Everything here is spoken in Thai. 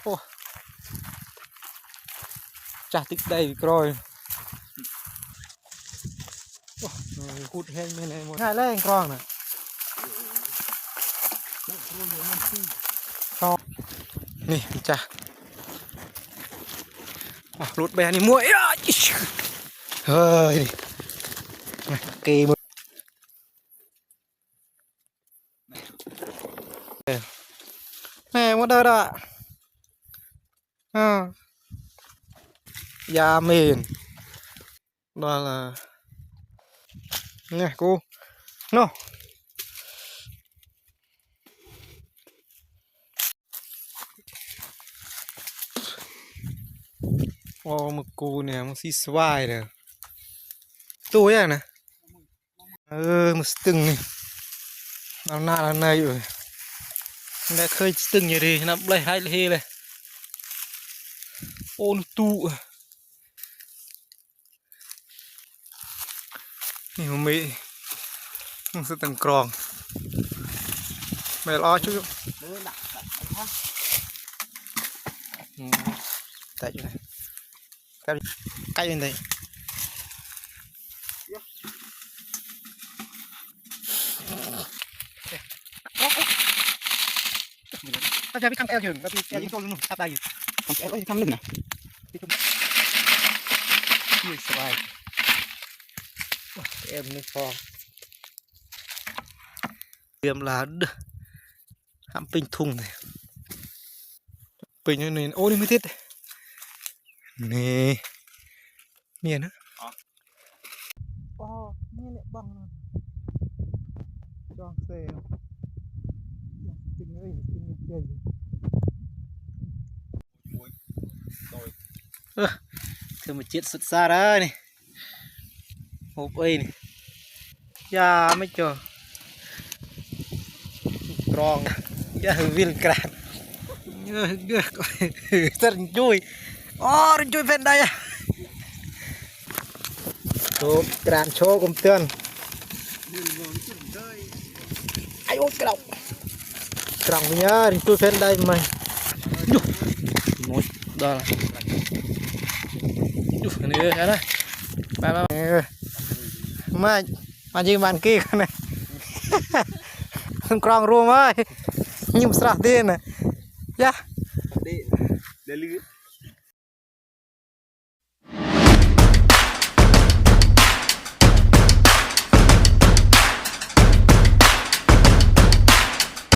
ô chả tích đầy rồi hút hết bên này một hai lên con nè nè chả lút bè này muỗi ơi kì một nè một đời đó da mền đó là nè cô no một cô nè một xí xoài nè tôi à nè một từng này nào này rồi đã khơi từng như thế nó lấy hai lê này ôn tụ nhiều mẹ nó sẽ từng tròn mẹ lo chứ tại chỗ này cay lên đây taจะไปคำแอลอยู่แล้วพี่แอลยิ่งโตลุ่มทับได้อยู่คำแอลก็คำหนึ่งนะพี่สบายแอลนี่พอเตรียมร้านทำปิ้งทุ่งเลยปิ้งอย่างนี้โอ้นี่ไม่ติดนี่เมียนะอ๋อนี่แหละบังนะจองเซลจริงเลยจริงเจ๋งคือมาเจ็ดสุดซาได้นี่โอ้ยนี่ยาไม่เจอตรองยาวิลกราดจะจุยอ๋อจุยเป็นได้อะโชว์กราดโชว์กลมเตือนไอ้โอ๊ตกระกล่องเนี้ยจุยเป็นได้ไหมยุบหมดได้ละยุบนี่เลยนะไปมายิงมันกี้กันเลยกล่องรวมไว้ยิ่งสระดีนะยะเดี๋ยวลืม